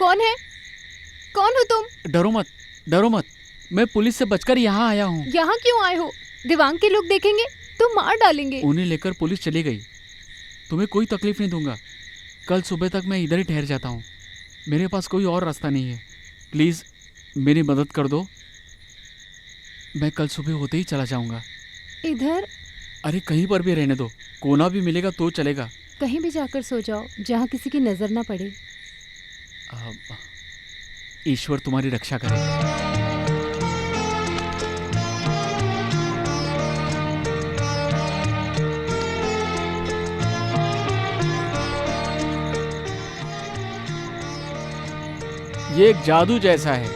कौन है? कौन हो तुम? डरो मत, मैं पुलिस से बचकर यहाँ आया हूँ। यहाँ क्यों आए हो? दिवांग के लोग देखेंगे तो मार डालेंगे। उन्हें लेकर पुलिस चली गई। तुम्हें कोई तकलीफ नहीं दूंगा। कल सुबह तक मैं इधर ही ठहर जाता हूँ। मेरे पास कोई और रास्ता नहीं है। प्लीज़ मेरी मदद कर दो। मैं कल सुबह होते ही चला जाऊँगा। इधर? अरे कहीं पर भी रहने दो, कोना भी मिलेगा तो चलेगा। कहीं भी जाकर सो जाओ जहाँ किसी की नजर ना पड़े। ईश्वर तुम्हारी रक्षा करे। ये एक जादू जैसा है।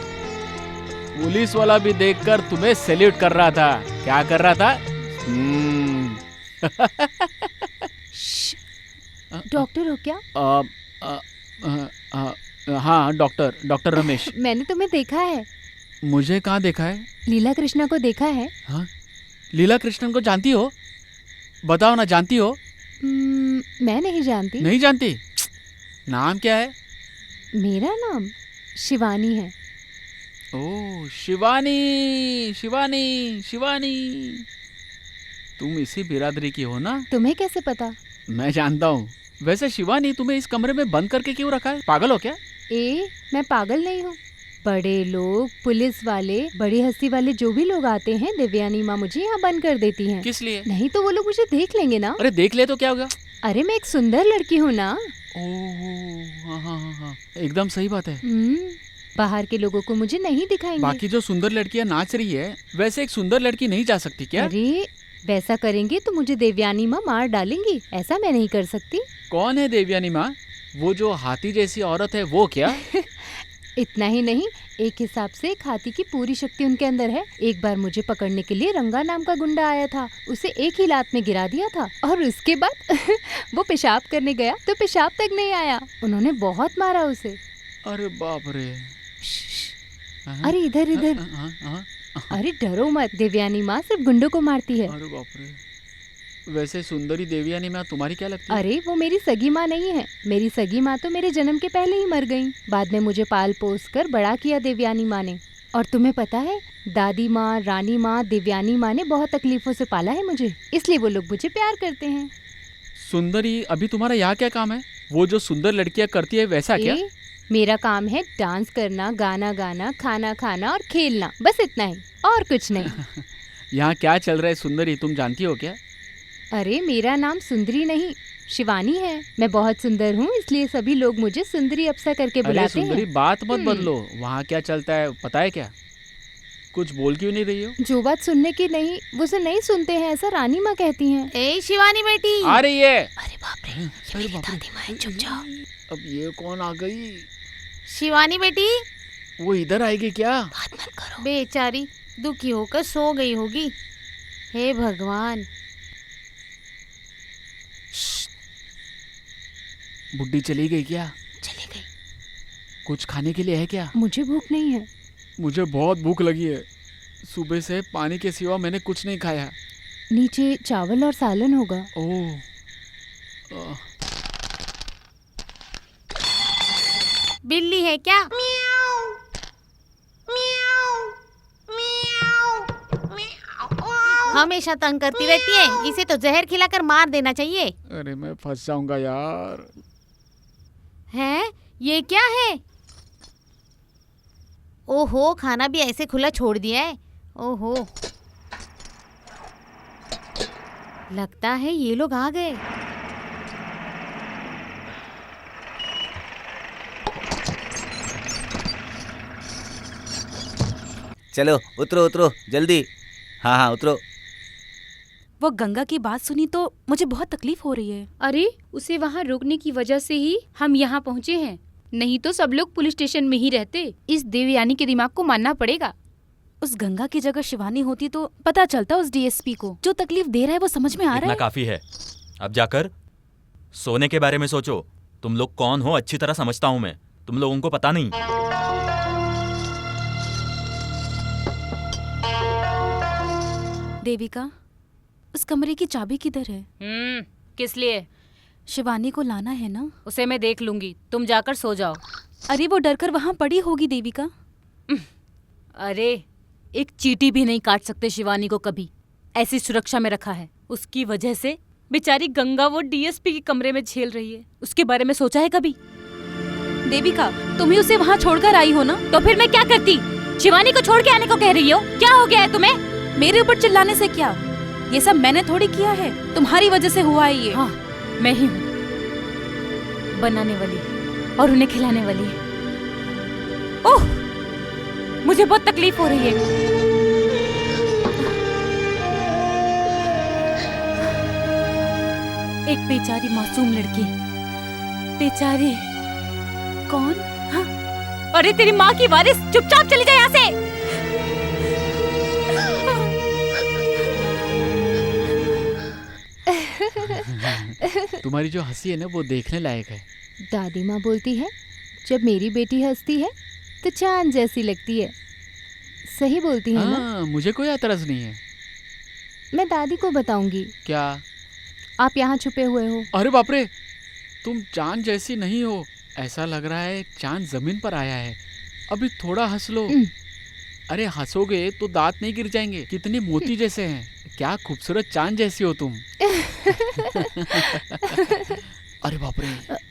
पुलिस वाला भी देखकर तुम्हें सैल्यूट कर रहा था। क्या कर रहा था? डॉक्टर हो क्या? हाँ, डॉक्टर रमेश। मैंने तुम्हें देखा है। मुझे कहाँ देखा है? लीला कृष्णा को देखा है। हाँ, लीला कृष्णन को जानती हो? बताओ ना, जानती हो? मैं नहीं जानती। नहीं जानती? नाम क्या है? मेरा नाम शिवानी है। ओह, शिवानी शिवानी शिवानी, तुम इसी बिरादरी की हो ना? तुम्हें कैसे पता? मैं जानता हूँ। वैसे शिवानी, तुम्हें इस कमरे में बंद करके क्यों रखा है? पागल हो क्या? मैं पागल नहीं हूँ। बड़े लोग, पुलिस वाले, बड़ी हस्ती वाले जो भी लोग आते हैं, देवयानी माँ मुझे यहाँ बंद कर देती हैं। किस लिए? नहीं तो वो लोग मुझे देख लेंगे ना। अरे देख ले तो क्या होगा? अरे मैं एक सुंदर लड़की हूँ ना। ओह, हाँ, एकदम सही बात है। बाहर के लोगों को मुझे नहीं दिखाएंगे। बाकी जो सुंदर लड़कियाँ नाच रही है, वैसे एक सुंदर लड़की नहीं जा सकती क्या? अरे वैसा करेंगे तो मुझे देवयानी माँ मार डालेंगी। ऐसा मैं नहीं कर सकती। कौन है देवयानी माँ? वो जो हाथी जैसी औरत है वो क्या? इतना ही नहीं, एक हिसाब से एक हाथी की पूरी शक्ति उनके अंदर है। एक बार मुझे पकड़ने के लिए रंगा नाम का गुंडा आया था। उसे एक ही लात में गिरा दिया था और उसके बाद वो पेशाब करने गया तो पेशाब तक नहीं आया। उन्होंने बहुत मारा उसे। अरे बाप रे। अरे इधर। अरे डरो मत, देवयानी माँ सिर्फ गुंडों को मारती है। अरे बाप रे। वैसे सुंदरी देवयानी माँ तुम्हारी क्या लगती है? अरे वो मेरी सगी माँ नहीं है। मेरी सगी माँ तो मेरे जन्म के पहले ही मर गईं। बाद में मुझे पाल पोस कर बड़ा किया देवयानी माँ ने। और तुम्हें पता है, दादी माँ, रानी माँ, देवयानी माँ ने बहुत तकलीफों से पाला है मुझे, इसलिए वो लोग मुझे प्यार करते हैं। सुंदरी, अभी तुम्हारा यहाँ क्या काम है? वो जो सुंदर लड़कियाँ करती है वैसा क्या? मेरा काम है डांस करना, गाना गाना, खाना खाना और खेलना, बस इतना ही, और कुछ नहीं। यहाँ क्या चल रहा है सुंदरी, तुम जानती हो क्या? अरे मेरा नाम सुंदरी नहीं, शिवानी है। मैं बहुत सुंदर हूँ, इसलिए सभी लोग मुझे सुंदरी अप्सरा करके बुलाते हैं। सुंदरी, बात मत बदलो। वहाँ क्या चलता है पता है क्या? कुछ बोल क्यों नहीं रही हो? जो बात सुनने की नहीं वो से नहीं सुनते हैं, ऐसा रानी माँ कहती हैं। ए शिवानी बेटी, आ रही है। अरे बाप रे, ये मेरी दादी माँ है, चुप जाओ। अब ये कौन आ गई? शिवानी बेटी, वो इधर आएगी क्या? बात मत करो। बेचारी दुखी होकर सो गई होगी। हे भगवान। बुड्ढी चली गई क्या? चली गई। कुछ खाने के लिए है क्या? मुझे भूख नहीं है। मुझे बहुत भूख लगी है। सुबह से पानी के सिवा मैंने कुछ नहीं खाया। नीचे चावल और सालन होगा। ओह, बिल्ली है क्या? हमेशा तंग करती रहती है, इसे तो जहर खिलाकर मार देना चाहिए। अरे मैं फंस जाऊंगा यार। हैं? ये क्या है? ओहो, खाना भी ऐसे खुला छोड़ दिया है। ओहो, लगता है ये लोग आ गए। चलो उतरो उतरो जल्दी। हाँ उतरो। वो गंगा की बात सुनी तो मुझे बहुत तकलीफ हो रही है। अरे उसे वहाँ रोकने की वजह से ही हम यहाँ पहुँचे हैं, नहीं तो सब लोग पुलिस स्टेशन में ही रहते। इस देवयानी के दिमाग को मानना पड़ेगा। उस गंगा की जगह शिवानी होती तो पता चलता उस डीएसपी को। जो तकलीफ दे रहा है वो समझ में आ रहा इतना है। काफी है। अब जाकर सोने के बारे में सोचो। तुम लोग कौन हो अच्छी तरह समझता हूँ मैं। तुम लोगों को पता नहीं। देविका, उस कमरे की चाबी किधर है? किस लिए? शिवानी को लाना है ना? उसे मैं देख लूंगी, तुम जाकर सो जाओ। अरे वो डर कर वहाँ पड़ी होगी देविका। अरे एक चींटी भी नहीं काट सकते शिवानी को कभी, ऐसी सुरक्षा में रखा है। उसकी वजह से बेचारी गंगा वो डीएसपी के कमरे में झेल रही है। उसके बारे में सोचा है कभी? देविका तुम ही उसे वहाँ छोड़कर आई हो ना? तो फिर मैं क्या करती? शिवानी को छोड़ के आने को कह रही हो? क्या हो गया है तुम्हें? मेरे ऊपर चिल्लाने से क्या? ये सब मैंने थोड़ी किया है, तुम्हारी वजह से हुआ है ये। हाँ, मैं ही हूँ बनाने वाली और उन्हें खिलाने वाली। ओह, मुझे बहुत तकलीफ हो रही है। एक बेचारी मासूम लड़की, बेचारी। कौन? हाँ? अरे तेरी माँ की वारिस, चुपचाप चली जाए यहाँ से। तुम्हारी जो हंसी है ना वो देखने लायक है। दादी माँ बोलती है जब मेरी बेटी हंसती है तो चांद जैसी लगती है। सही बोलती है ना? हाँ, मुझे कोई एतराज नहीं है। मैं दादी को बताऊंगी क्या? आप यहाँ छुपे हुए हो। अरे बाप रे, तुम चांद जैसी नहीं हो। ऐसा लग रहा है चांद जमीन पर आया है। अभी थोड़ा हंस लो। अरे हंसोगे तो दांत नहीं गिर जाएंगे। कितने मोती जैसे हैं। क्या खूबसूरत चांद जैसी हो तुम। अरे बाप रे।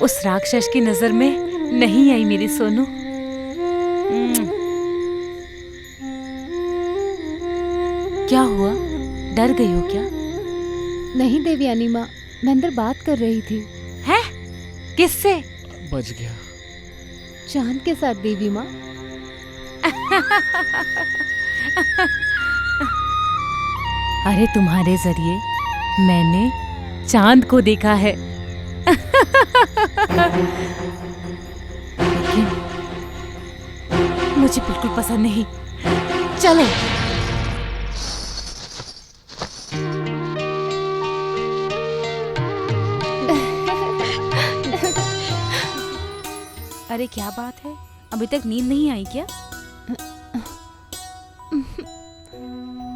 उस राक्षस की नजर में नहीं आई मेरी सोनू। क्या हुआ, डर गई हो क्या? नहीं देवयानी माँ, मैं अंदर बात कर रही थी। है? किससे? बच गया। चांद के साथ देवी माँ। अरे तुम्हारे जरिए मैंने चांद को देखा है। लेकिन मुझे बिल्कुल पसंद नहीं। चलो। अरे क्या बात है, अभी तक नींद नहीं आई क्या?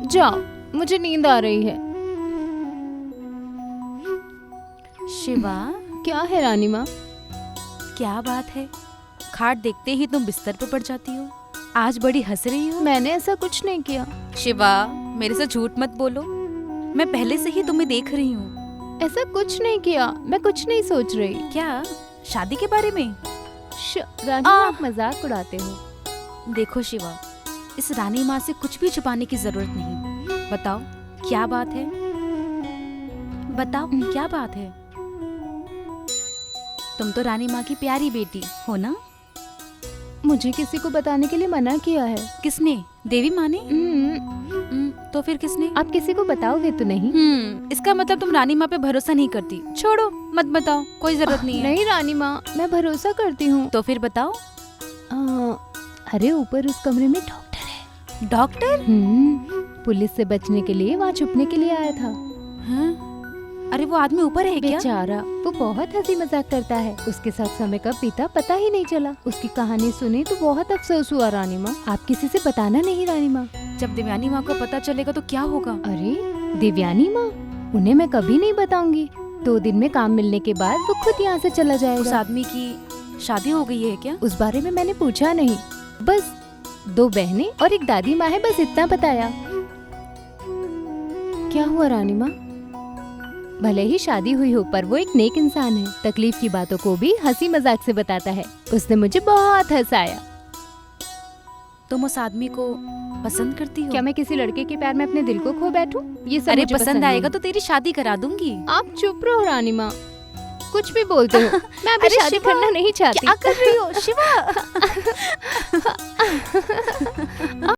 जाओ, मुझे नींद आ रही है। शिवा, क्या है रानी माँ? क्या बात है, खाट देखते ही तुम बिस्तर पे पड़ जाती हो। आज बड़ी हंस रही हो। मैंने ऐसा कुछ नहीं किया। शिवा, मेरे से झूठ मत बोलो, मैं पहले से ही तुम्हें देख रही हूँ। ऐसा कुछ नहीं किया, मैं कुछ नहीं सोच रही। क्या? शादी के बारे में? रानी माँ, आप मजाक उड़ाते हो। देखो शिवा, इस रानी माँ से कुछ भी छुपाने की जरूरत नहीं। बताओ क्या बात है, बताओ क्या बात है। तुम तो रानी माँ की प्यारी बेटी हो ना? मुझे किसी को बताने के लिए मना किया है। किसने? देवी माँ ने? तो फिर किसने? आप किसी को बताओगे तो नहीं? इसका मतलब तुम रानी माँ पे भरोसा नहीं करती। छोड़ो, मत बताओ, कोई जरूरत नहीं है। नहीं रानी माँ, मैं भरोसा करती हूँ। तो फिर बताओ। अरे ऊपर उस कमरे में डॉक्टर है। डॉक्टर? पुलिस से बचने के लिए वहाँ छुपने के लिए आया था। हाँ? अरे वो आदमी ऊपर है क्या? बेचारा, वो बहुत हंसी मजाक करता है। उसके साथ समय कब बीता पता ही नहीं चला। उसकी कहानी सुनी तो बहुत अफसोस हुआ रानी माँ। आप किसी से बताना नहीं रानी माँ। जब देवयानी माँ को पता चलेगा तो क्या होगा? अरे देवयानी माँ, उन्हें मैं कभी नहीं बताऊंगी। 2 दिन में काम मिलने के बाद वो खुद यहाँ से चला जाएगा। उस आदमी की शादी हो गई है क्या? उस बारे में मैंने पूछा नहीं, बस 2 बहनें और एक दादी माँ है, बस इतना बताया। क्या हुआ रानी माँ? भले ही शादी हुई हो पर वो एक नेक इंसान है। तकलीफ की बातों को भी हंसी मजाक से बताता है। उसने मुझे बहुत हंसाया। तुम उस आदमी को पसंद करती हो? क्या मैं किसी लड़के के प्यार में अपने दिल को खो बैठूं? ये सब अरे मुझे पसंद आएगा नहीं। तो तेरी शादी करा दूंगी। आप चुप रहो रानी माँ, कुछ भी बोलते हो। मैं अभी अरे शादी शिवा, करना नहीं चाहती। क्या कर रही हो शिवा?